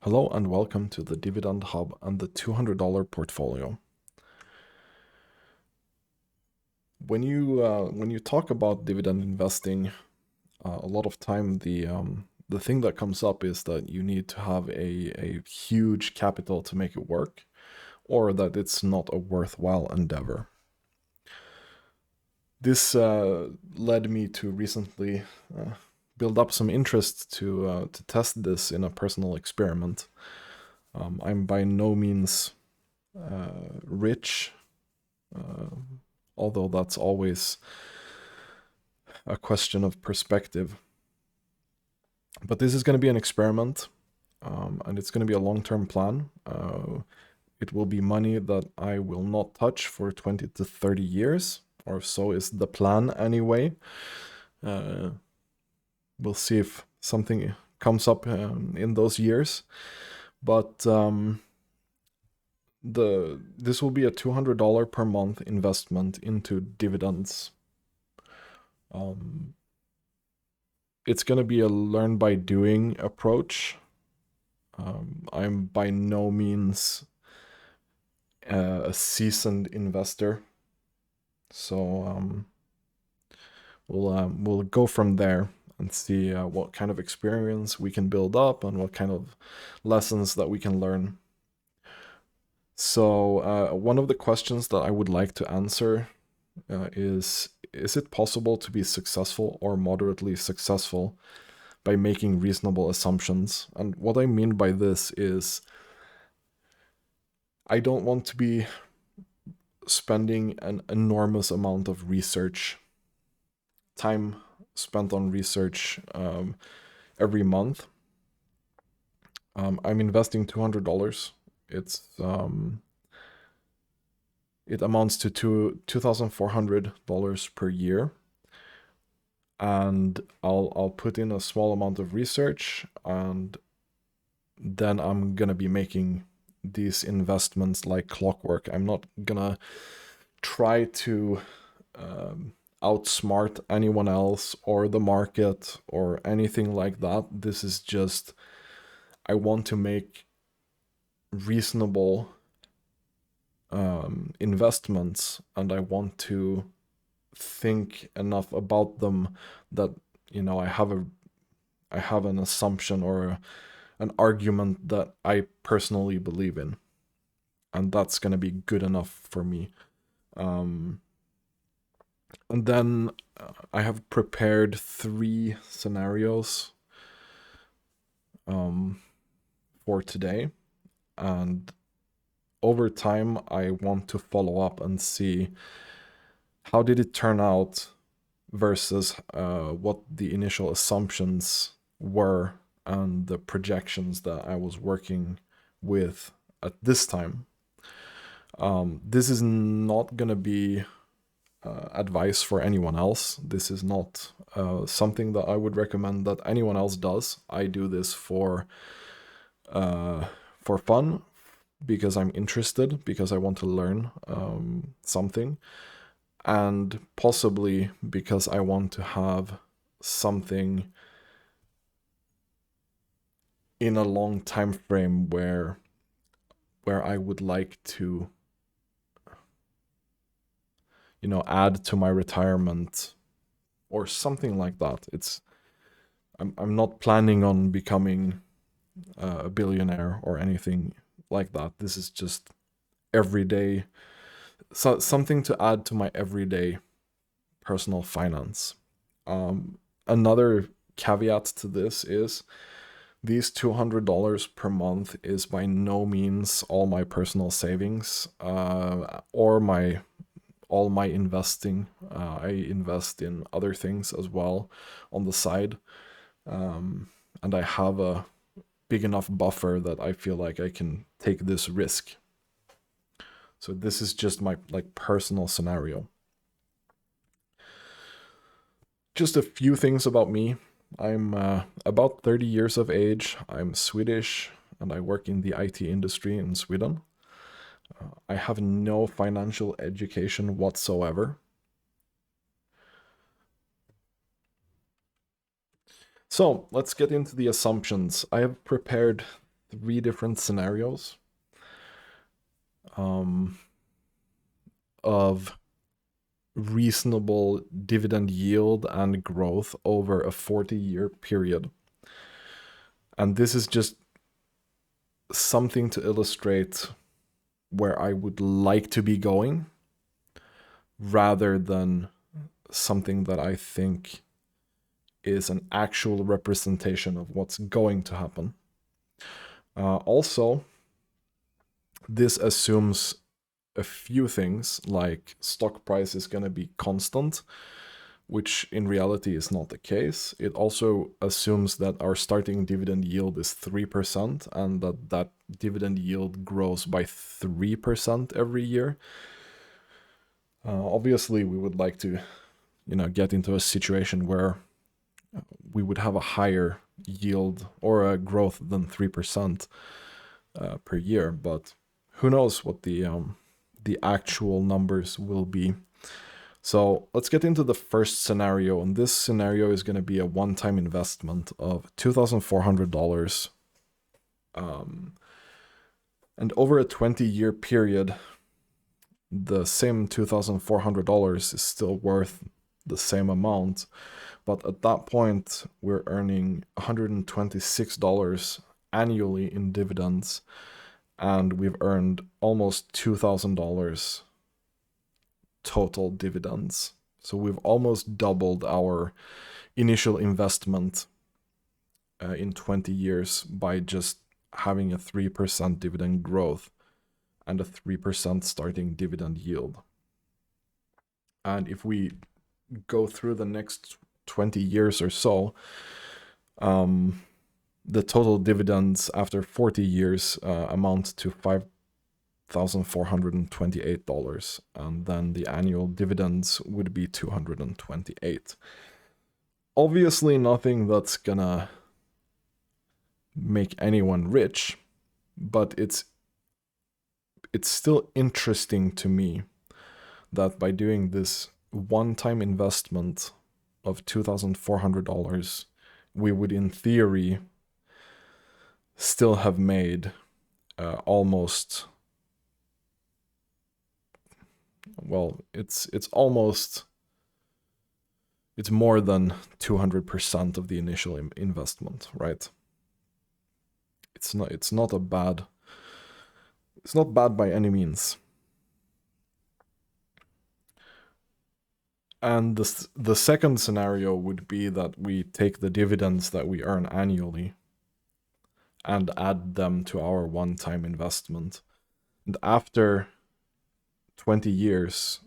Hello and welcome to the Dividend Hub and the $200 portfolio. When you talk about dividend investing, a lot of time the thing that comes up is that you need to have a huge capital to make it work, or that it's not a worthwhile endeavor. This led me to recently build up some interest to test this in a personal experiment. I'm by no means rich, although that's always a question of perspective. But this is going to be an experiment, and it's going to be a long-term plan. It will be money that I will not touch for 20 to 30 years, or so is the plan anyway. We'll see if something comes up in those years. But this will be a $200 per month investment into dividends. It's going to be a learn by doing approach. I'm by no means a seasoned investor, so we'll go from there and see what kind of experience we can build up and what kind of lessons that we can learn. So one of the questions that I would like to answer is it possible to be successful or moderately successful by making reasonable assumptions? And what I mean by this is I don't want to be spending an enormous amount of research time spent on research every month. I'm investing $200. It amounts to $2,400 per year, and I'll put in a small amount of research, and then I'm gonna be making these investments like clockwork. I'm not gonna try to outsmart anyone else or the market or anything like that. This is just, I want to make reasonable investments, and I want to think enough about them that, you know, I have an assumption or an argument that I personally believe in, and that's going to be good enough for me. And then I have prepared 3 scenarios for today, and over time I want to follow up and see how did it turn out versus what the initial assumptions were and the projections that I was working with at this time. This is not going to be advice for anyone else. This is not something that I would recommend that anyone else does. I do this for fun, because I'm interested, because I want to learn something, and possibly because I want to have something in a long time frame where I would like to, you know, add to my retirement or something like that. I'm not planning on becoming a billionaire or anything like that. This is just everyday, something to add to my everyday personal finance. Another caveat to this is these $200 per month is by no means all my personal savings or all my investing. I invest in other things as well on the side, and I have a big enough buffer that I feel like I can take this risk. So this is just my personal scenario. Just a few things about me. I'm about 30 years of age. I'm Swedish, and I work in the IT industry in Sweden. I have no financial education whatsoever. So let's get into the assumptions. I have prepared 3 different scenarios of reasonable dividend yield and growth over a 40-year period. And this is just something to illustrate where I would like to be going, rather than something that I think is an actual representation of what's going to happen. Also, this assumes a few things, like stock price is going to be constant, which in reality is not the case. It also assumes that our starting dividend yield is 3% and that dividend yield grows by 3% every year. Obviously, we would like to, get into a situation where we would have a higher yield or a growth than 3% per year, but who knows what the actual numbers will be. So let's get into the first scenario, and this scenario is going to be a one-time investment of $2,400. And over a 20-year period, the same $2,400 is still worth the same amount, but at that point, we're earning $126 annually in dividends, and we've earned almost $2,000 total dividends. So we've almost doubled our initial investment in 20 years by just having a 3% dividend growth and a 3% starting dividend yield. And if we go through the next 20 years or so, the total dividends after 40 years amount to $5,428, and then the annual dividends would be $228. Obviously nothing that's gonna make anyone rich, but it's still interesting to me that by doing this one-time investment of $2,400, we would in theory still have made almost, well, it's more than 200% of the initial investment, right? It's not bad by any means. And the second scenario would be that we take the dividends that we earn annually and add them to our one-time investment. And after 20 years,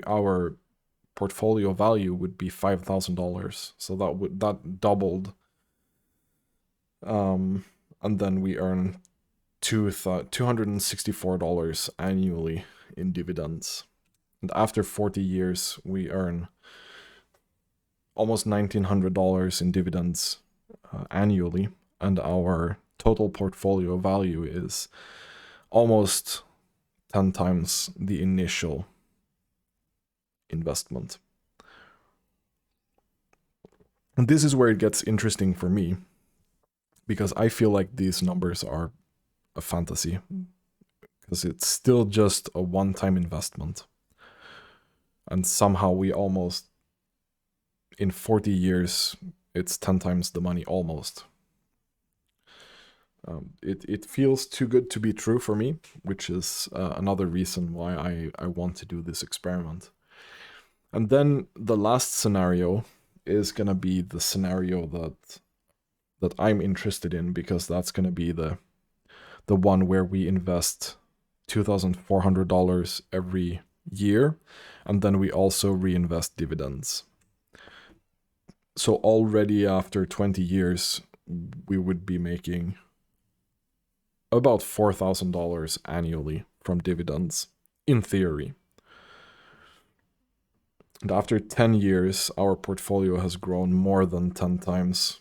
our portfolio value would be $5,000. So that doubled. And then we earn $264 annually in dividends. And after 40 years, we earn almost $1,900 in dividends annually, and our total portfolio value is almost 10 times the initial investment. And this is where it gets interesting for me, because I feel like these numbers are a fantasy, because it's still just a one-time investment. And somehow we almost, in 40 years, it's 10 times the money almost. It feels too good to be true for me, which is another reason why I want to do this experiment. And then the last scenario is going to be the scenario that I'm interested in, because that's going to be the one where we invest $2,400 every year, and then we also reinvest dividends. So already after 20 years, we would be making about $4,000 annually from dividends, in theory. And after 10 years, our portfolio has grown more than 10 times.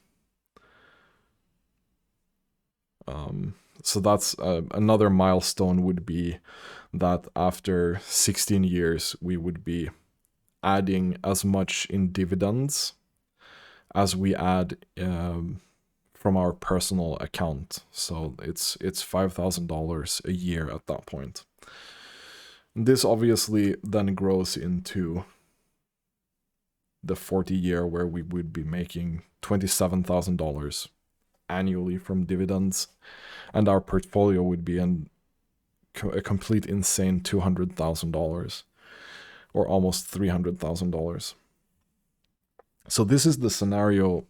So that's another milestone would be that after 16 years, we would be adding as much in dividends as we add from our personal account. So it's $5,000 a year at that point. This obviously then grows into the 40-year where we would be making $27,000 annually from dividends, and our portfolio would be a complete insane $200,000 or almost $300,000. So this is the scenario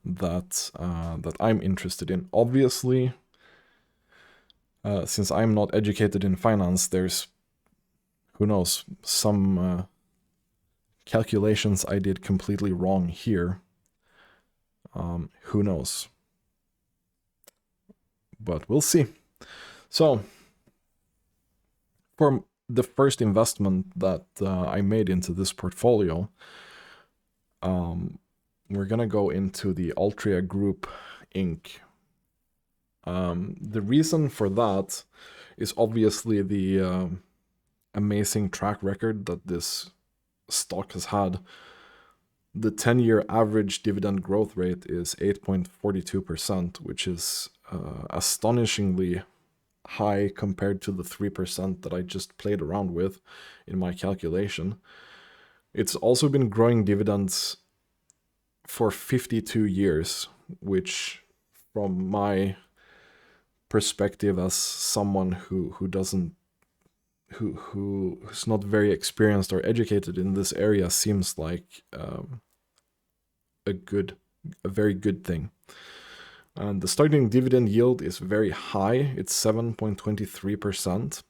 that I'm interested in. Obviously, since I'm not educated in finance, there's, who knows, some calculations I did completely wrong here. Who knows? But we'll see. So, for the first investment that I made into this portfolio, we're gonna go into the Altria Group Inc. The reason for that is obviously the amazing track record that this stock has had. The 10-year average dividend growth rate is 8.42%, which is astonishingly high compared to the 3% that I just played around with in my calculation. It's also been growing dividends for 52 years, which from my perspective as someone who's not very experienced or educated in this area seems like a very good thing. And the starting dividend yield is very high. It's 7.23%.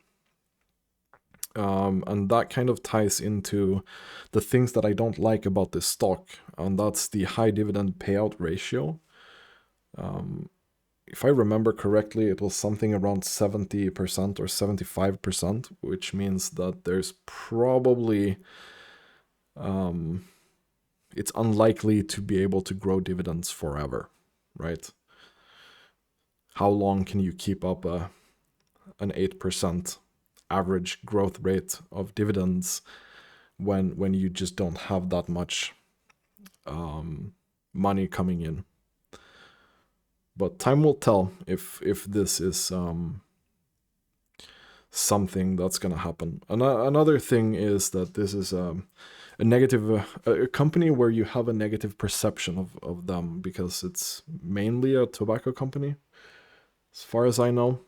And that kind of ties into the things that I don't like about this stock, and that's the high dividend payout ratio. If I remember correctly, it was something around 70% or 75%, which means that there's probably, it's unlikely to be able to grow dividends forever, right? How long can you keep up an 8% average growth rate of dividends when you just don't have that much money coming in? But time will tell if this is something that's gonna happen. Another thing is that this is a company where you have a negative perception of them because it's mainly a tobacco company, as far as I know.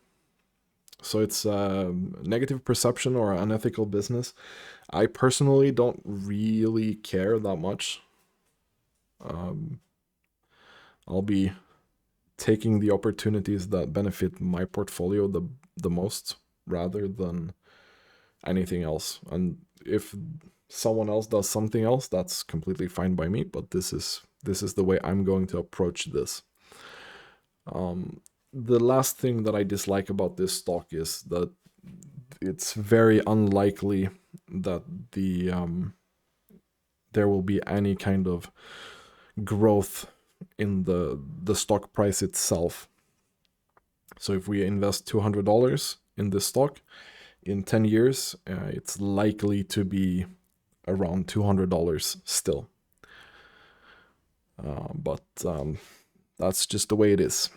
So it's a negative perception or unethical business. I personally don't really care that much. I'll be taking the opportunities that benefit my portfolio the most rather than anything else. And if someone else does something else, that's completely fine by me, but this is the way I'm going to approach this. The last thing that I dislike about this stock is that it's very unlikely that there will be any kind of growth in the stock price itself. So if we invest $200 in this stock, in 10 years, it's likely to be around $200 still. But that's just the way it is.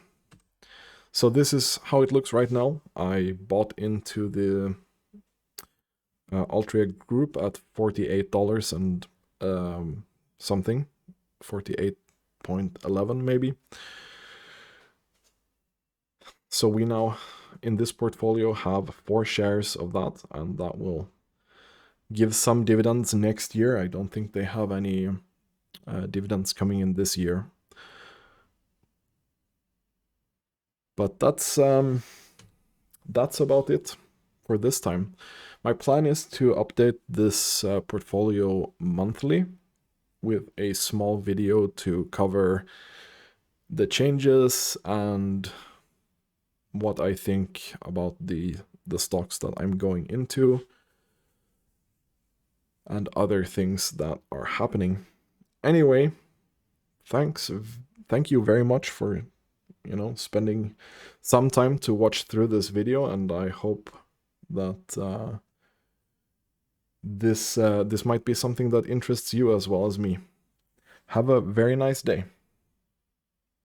So this is how it looks right now. I bought into the Altria Group at $48 and something, 48.11 maybe. So we now, in this portfolio, have 4 shares of that, and that will give some dividends next year. I don't think they have any dividends coming in this year. But that's about it for this time. My plan is to update this portfolio monthly with a small video to cover the changes and what I think about the stocks that I'm going into and other things that are happening. Anyway, thank you very much for spending some time to watch through this video, and I hope that this might be something that interests you as well as me. Have a very nice day.